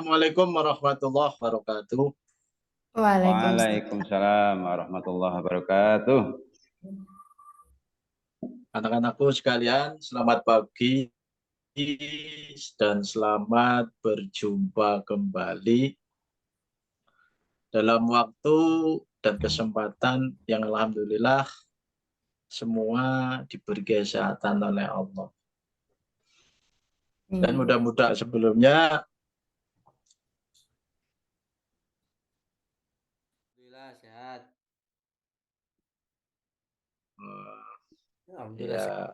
Assalamualaikum warahmatullahi wabarakatuh. Waalaikumsalam. Waalaikumsalam warahmatullahi wabarakatuh. Anak-anakku sekalian, selamat pagi dan selamat berjumpa kembali dalam waktu dan kesempatan yang alhamdulillah semua diberi kesehatan oleh Allah. Dan mudah-mudahan sebelumnya Alhamdulillah sehat. ya.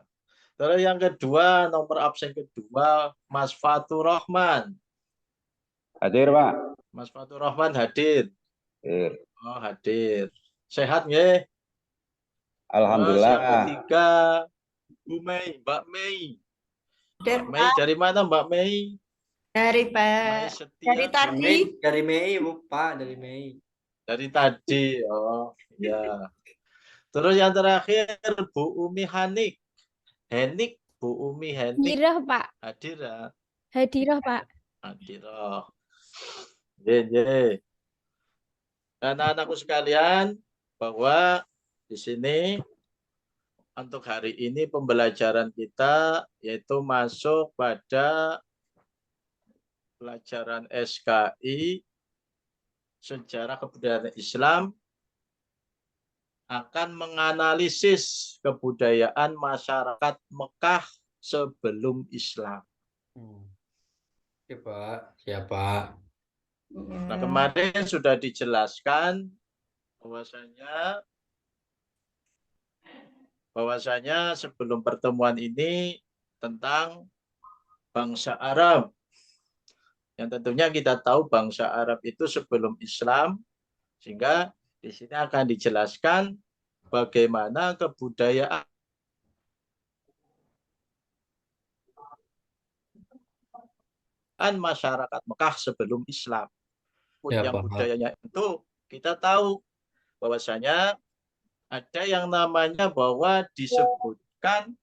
Terus yang kedua, nomor absen kedua, Mas Fatur Rahman. Hadir, Pak. Mas Fatur Rahman hadir. Hadir. Oh, hadir. Sehat nggih? Alhamdulillah. Yang ketiga, Bu Mei, Mbak Mei. Mbak Mei dari mana Mbak Mei? Dari Mei Pak, Setia. dari tadi. Dari Mei, Pak, dari Mei. Dari tadi. Oh, ya. Terus yang terakhir Bu Umi Hanik. Henik, Bu Umi Henik. Hadirah, Pak. Hadir ya? Hadirah, Pak. Hadirah. Ye. Dan anak-anakku sekalian, bahwa di sini untuk hari ini pembelajaran kita yaitu masuk pada pelajaran SKI Sejarah Kebudayaan Islam akan menganalisis kebudayaan masyarakat Mekah sebelum Islam. Siapa? Nah, kemarin sudah dijelaskan bahwasanya sebelum pertemuan ini tentang bangsa Arab. Yang tentunya kita tahu bangsa Arab itu sebelum Islam, sehingga di sini akan dijelaskan bagaimana kebudayaan masyarakat Mekah sebelum Islam. Yang budayanya itu kita tahu bahwasanya ada yang namanya bahwa disebutkan,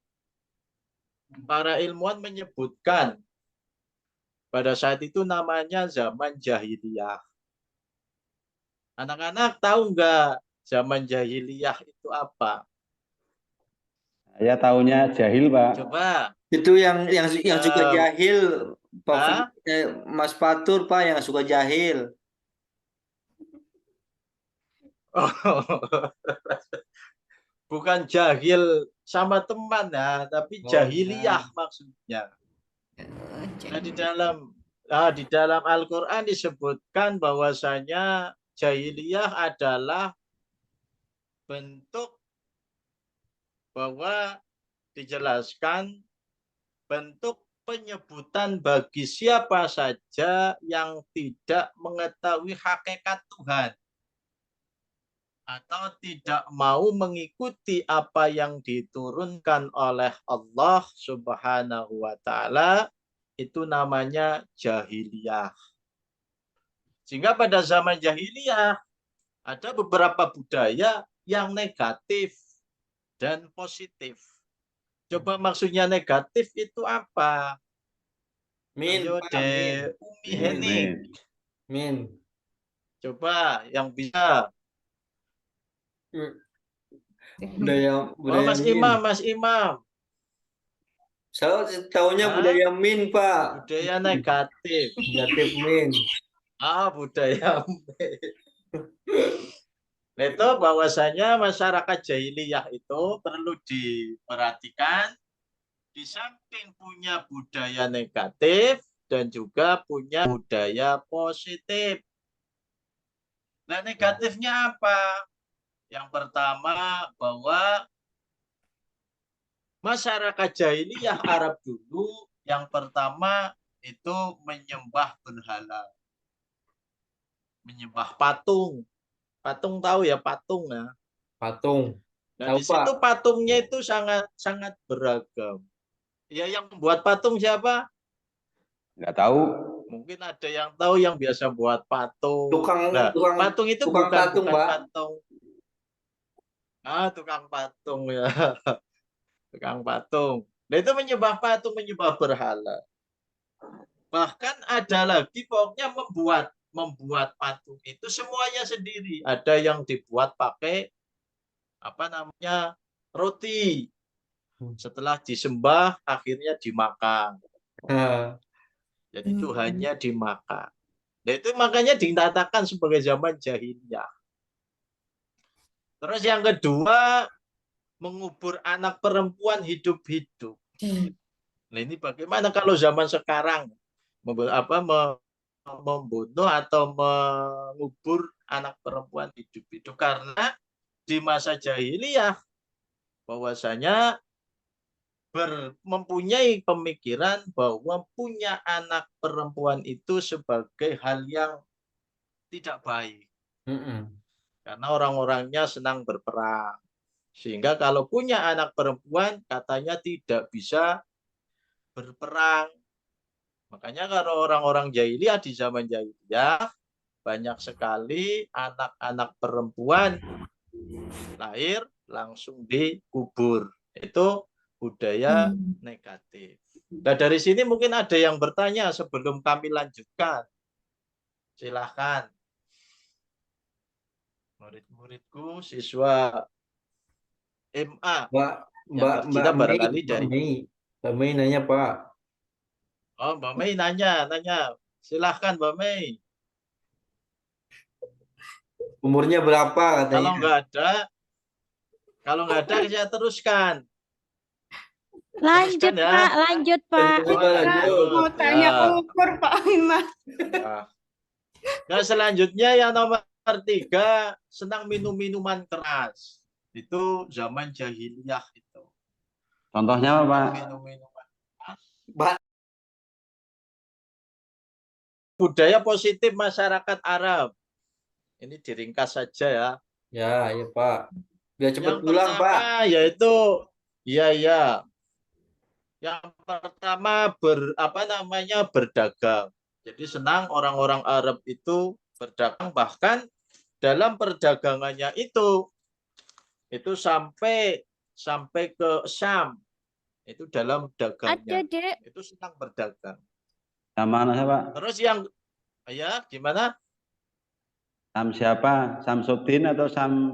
para ilmuwan menyebutkan pada saat itu namanya zaman jahiliyah. Anak-anak tahu nggak zaman jahiliyah itu apa? Saya tahunya jahil, Pak. Coba. Itu yang suka jahil, Pak. Mas Fatur, Pak, yang suka jahil. Bukan jahil sama teman ya, tapi jahiliyah maksudnya. Nah, di dalam Al-Qur'an disebutkan bahwasanya jahiliyah adalah bentuk bahwa dijelaskan bentuk penyebutan bagi siapa saja yang tidak mengetahui hakikat Tuhan atau tidak mau mengikuti apa yang diturunkan oleh Allah Subhanahu wa taala, itu namanya jahiliyah. Sehingga pada zaman jahiliyah ada beberapa budaya yang negatif dan positif. Coba maksudnya negatif itu apa? Ayo deh, Umi Henik. Coba yang bisa. Budaya Mas Imam. Saya tahunya budaya Min, Pak. Budaya negatif. Negatif Min. Budaya Min. Itu bahwasanya masyarakat jahiliyah itu perlu diperhatikan, di samping punya budaya negatif dan juga punya budaya positif. Nah, negatifnya apa? Yang pertama, bahwa masyarakat jahiliyah Arab dulu yang pertama itu menyembah berhala. Menyembah patung. Patung tahu ya, patung ya? Patung. Nah, di situ patungnya itu sangat beragam. Ya, yang membuat patung siapa? Nggak tahu. Mungkin ada yang tahu yang biasa buat patung. Patung itu bukan patung. Tukang patung ya. Tukang patung. Nah, itu menyembah patung, menyembah berhala. Bahkan ada lagi pokoknya membuat patung itu semuanya sendiri. Ada yang dibuat pakai apa namanya roti. Setelah disembah akhirnya dimakan. Ah. Jadi Tuhannya dimakan. Nah, itu makanya dikatakan sebagai zaman jahiliyah. Terus yang kedua, mengubur anak perempuan hidup-hidup. Nah, ini bagaimana kalau zaman sekarang membunuh atau mengubur anak perempuan hidup-hidup, karena di masa jahiliyah bahwasanya mempunyai pemikiran bahwa punya anak perempuan itu sebagai hal yang tidak baik. Karena orang-orangnya senang berperang. Sehingga kalau punya anak perempuan katanya tidak bisa berperang. Makanya kalau orang-orang jahiliyah di zaman jahiliyah banyak sekali anak-anak perempuan lahir langsung dikubur. Itu budaya negatif. Nah, dari sini mungkin ada yang bertanya sebelum kami lanjutkan. Silahkan. Murid-muridku, siswa MA Mbak yang Mbak tercita barangkali Mbak dari. Mei, Mbak Mei nanya Pak. Oh, Mbak Mei nanya. Silahkan Mbak Mei. Umurnya berapa Kalau katanya? nggak ada saya teruskan. Lanjut, Teruskan ya. Pak. Lanjut, Pak. Lanjut, Pak, lanjut. Mau tanya Ya. umur Pak Iman. Nah, selanjutnya yang nomor 3, senang minum minuman keras. Itu zaman jahiliyah itu. Contohnya apa, Pak? Minum minuman keras. Pak. Budaya positif masyarakat Arab. Ini diringkas saja ya. Ya, ya Pak. Biar cepat Yang pulang, Pak. pertama yaitu ya. Yang pertama berdagang. Jadi senang orang-orang Arab itu berdagang, bahkan dalam perdagangannya itu sampai ke Syam. Itu dalam dagangnya. Ada, Dek. Itu senang berdagang. Sama anak Pak? Terus yang gimana? Sam siapa? Samsudin atau Sam?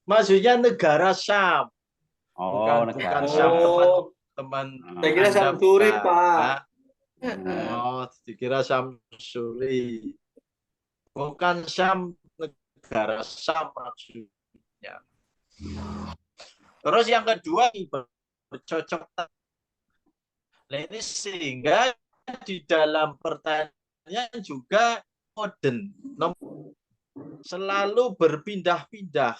Maksudnya negara Syam. Oh, Bukan negara. Syam teman-teman. Saya kira Samsuri, Pak. Oh, dikira Samsuri. Bukan Syam, negara Syam maksudnya. Terus yang kedua bercocok tanam. Nah, ini sehingga di dalam pertanian juga modern, selalu berpindah-pindah.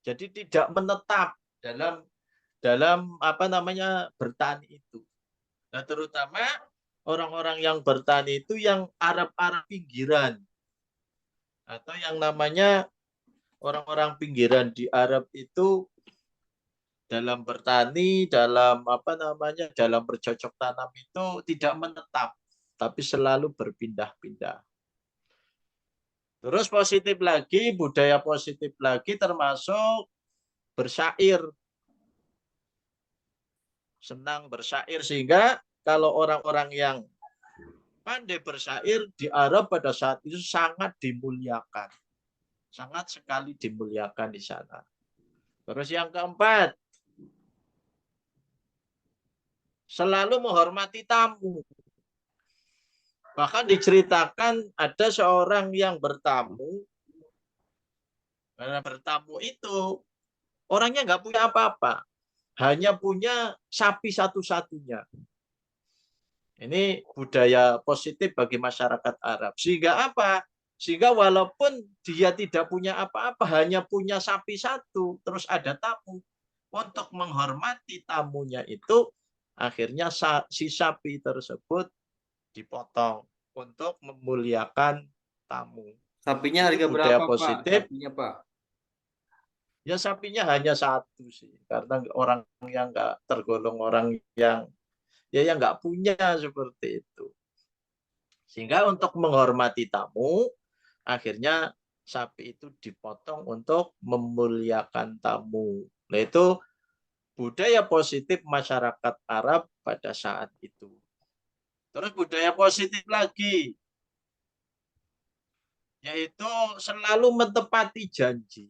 Jadi tidak menetap dalam bertani itu. Nah, terutama orang-orang yang bertani itu yang Arab-Arab pinggiran, atau yang namanya orang-orang pinggiran di Arab itu dalam bertani, dalam dalam bercocok tanam itu tidak menetap, tapi selalu berpindah-pindah. Terus budaya positif lagi termasuk bersyair. Senang bersyair, sehingga kalau orang-orang yang pandai bersyair di Arab pada saat itu sangat dimuliakan. Sangat sekali dimuliakan di sana. Terus yang keempat, selalu menghormati tamu. Bahkan diceritakan ada seorang yang bertamu. Karena bertamu itu orangnya nggak punya apa-apa. Hanya punya sapi satu-satunya. Ini budaya positif bagi masyarakat Arab. Sehingga apa? Sehingga walaupun dia tidak punya apa-apa, hanya punya sapi satu, terus ada tamu. Untuk menghormati tamunya itu, akhirnya si sapi tersebut dipotong untuk memuliakan tamu. Sapinya harga budaya berapa, positif. Pak? Sapinya, Pak. Ya sapinya hanya satu sih, karena orang yang nggak tergolong orang yang nggak punya seperti itu. Sehingga untuk menghormati tamu, akhirnya sapi itu dipotong untuk memuliakan tamu. Nah, itu budaya positif masyarakat Arab pada saat itu. Terus budaya positif lagi, yaitu selalu menepati janji.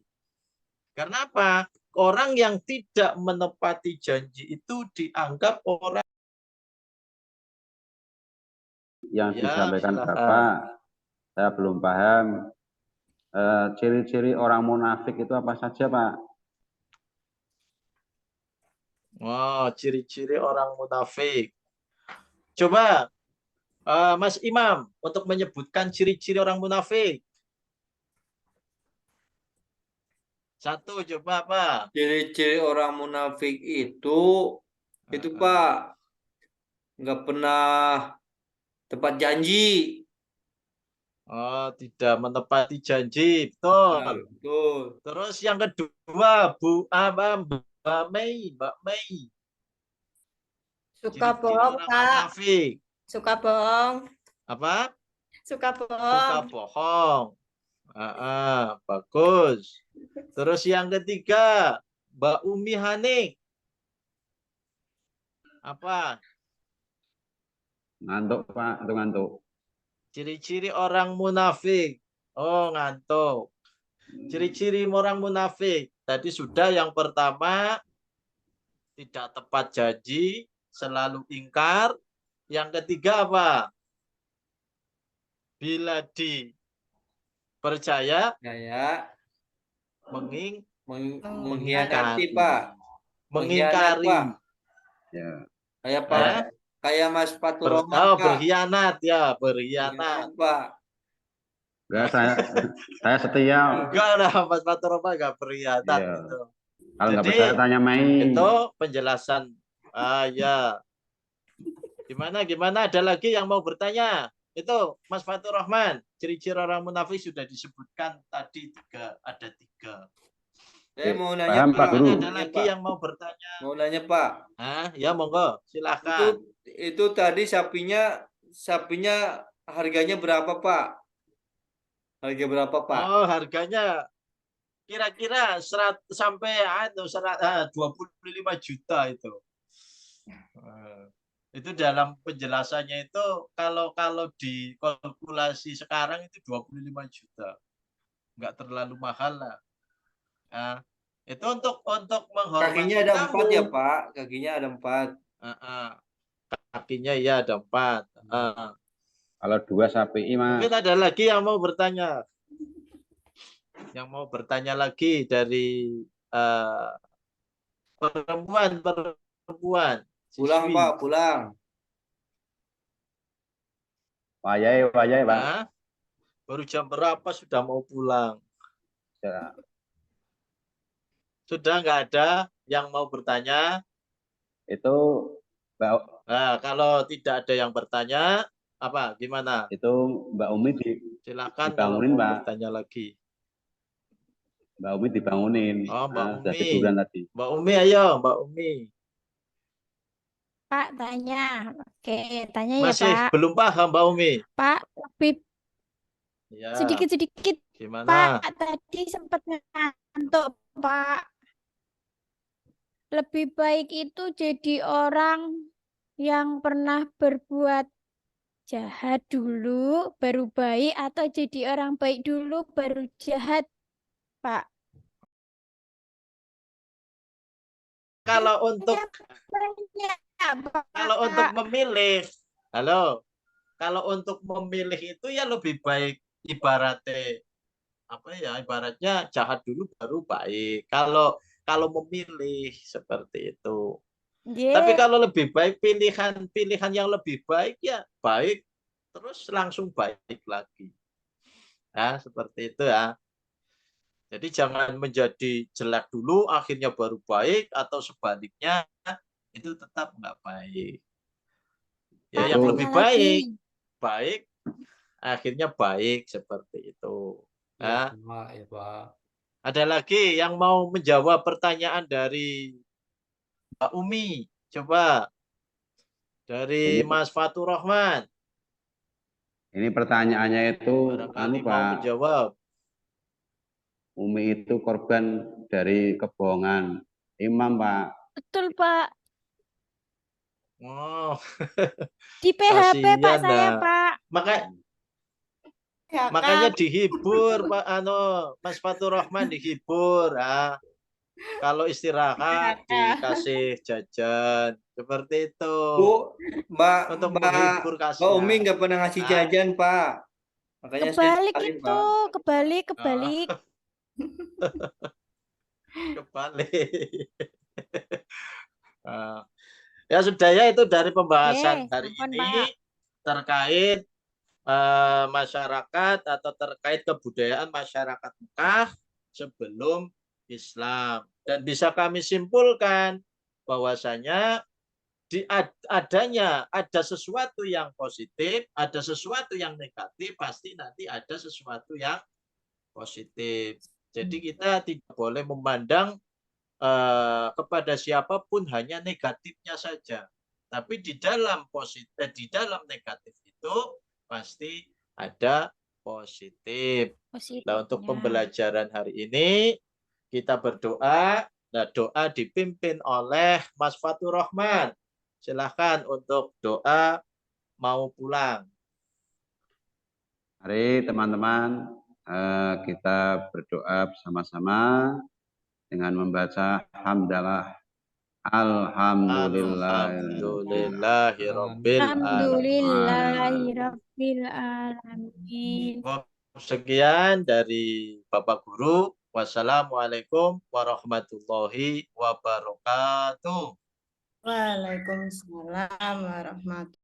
Karena apa? Orang yang tidak menepati janji itu dianggap orang Yang ya, disampaikan silakan. Bapak, saya belum paham. Ciri-ciri orang munafik itu apa saja, Pak? Oh, ciri-ciri orang munafik. Coba Mas Imam untuk menyebutkan ciri-ciri orang munafik. Satu coba Pak. Ciri-ciri orang munafik itu Pak, nggak pernah tepat janji. Oh, tidak menepati janji, betul. Nah, betul. Terus yang kedua, Mbak Mei, Mbak Mei. Suka Ciri-ciri bohong, orang Pak. munafik. Suka bohong. Apa? Suka Suka bohong. bohong. Bagus. Terus yang ketiga, Mbak Umi Hanik. Apa? Ngantuk, Pak, itu ngantuk. Ciri-ciri orang munafik. Oh, ngantuk. Ciri-ciri orang munafik. Tadi sudah yang pertama, tidak tepat janji, selalu ingkar. Yang ketiga apa? Bila dipercaya, Ya, mengkhianati, Pak. Mengkhianat, mengingkari. Pak. Ya. Kayak Pak, kayak Mas Fatur Rahman, Pak. Berkhianat ya, berkhianat. Pak. Enggak, saya setia. Enggak lah, Mas Fatur Rahman enggak berkhianat Iya. itu. Kalau nggak Jadi, percaya tanya Mei. itu penjelasan. Ya. Gimana? Ada lagi yang mau bertanya? Itu Mas Fatur Rahman, ciri-ciri orang munafik sudah disebutkan tadi ada tiga. Saya mau nanya, Paham, Pak. Pak Guru. Ada lagi yang mau bertanya? Mau nanya, Pak. Ya monggo, silakan. Itu tadi sapinya harganya berapa, Pak? Harga berapa, Pak? Oh, harganya kira-kira 25 juta itu. Itu dalam penjelasannya itu kalau dikalkulasi sekarang itu 25 juta. Enggak terlalu mahal lah. Itu untuk menghormati Kakinya ada tamu. 4 ya, Pak? Kakinya ada 4. Kakinya ya ada 4. Kalau 2 sapi, Mas. Mungkin ada lagi yang mau bertanya. Yang mau bertanya lagi dari perempuan. Pulang, siswi. Pak, pulang. Wayai, Pak. Baru jam berapa sudah mau pulang? Ya. Sudah nggak ada yang mau bertanya? Itu Mbak, kalau tidak ada yang bertanya, apa? Gimana? itu Mbak Umi Silakan kalau dibangunin, mau Pak. bertanya lagi. Mbak Umi dibangunin. Oh, Mbak Sudah Umi. tiduran tadi. Mbak Umi, ayo, Mbak Umi. Pak, tanya. Oke, tanya Masih ya, Pak. belum paham, Mbak Umi. Pak, lebih Ya. sedikit-sedikit. Gimana? Pak, tadi sempat ngantuk, Pak. Lebih baik itu jadi orang yang pernah berbuat jahat dulu, baru baik, atau jadi orang baik dulu, baru jahat, Pak. Kalau untuk memilih, kalau untuk memilih itu ya lebih baik ibaratnya jahat dulu baru baik. Kalau memilih seperti itu. Tapi kalau lebih baik pilihan yang lebih baik ya baik terus langsung baik lagi. Seperti itu ya. Jadi jangan menjadi jelek dulu akhirnya baru baik atau sebaliknya itu tetap nggak baik. Ya yang lebih baik akhirnya baik seperti itu. Ya, Pak. Ada lagi yang mau menjawab pertanyaan dari Mbak Umi? Coba dari Mas Fatur Rahman. Ini pertanyaannya itu, Barangkali mau Pak. menjawab. Umi itu korban dari kebohongan Imam, Pak. Betul, Pak. Oh, Di PHP Pak kasihan saya nah. Pak. Ya, Makanya Kak. dihibur Pak Mas Fatur Rahman dihibur. Kalau istirahat dikasih jajan seperti itu Bu, untuk Mbak menghibur Mbak Umi kasihan. nggak pernah ngasih Ah. jajan, Pak. Makanya saya Kebalik cari, itu, Pak. kebalik, Ah, kebalik. kebalik. Ah. Ya sudah ya, itu dari pembahasan hari ampun, ini Pak. terkait masyarakat atau terkait kebudayaan masyarakat Mekah sebelum Islam. Dan bisa kami simpulkan bahwasanya ada sesuatu yang positif, ada sesuatu yang negatif, pasti nanti ada sesuatu yang positif. Jadi kita tidak boleh memandang kepada siapapun hanya negatifnya saja. Tapi di dalam positif, di dalam negatif itu pasti ada positif. Nah, untuk Positifnya. pembelajaran hari ini kita berdoa. Nah, doa dipimpin oleh Mas Fatur Rahman. Silahkan untuk doa mau pulang. Mari teman-teman kita berdoa bersama-sama dengan membaca hamdalah Alhamdulillahirabbil Alhamdulillahirabbil alamin. Sekian dari Bapak Guru. Wassalamualaikum warahmatullahi wabarakatuh. Waalaikumsalam warahmatullahi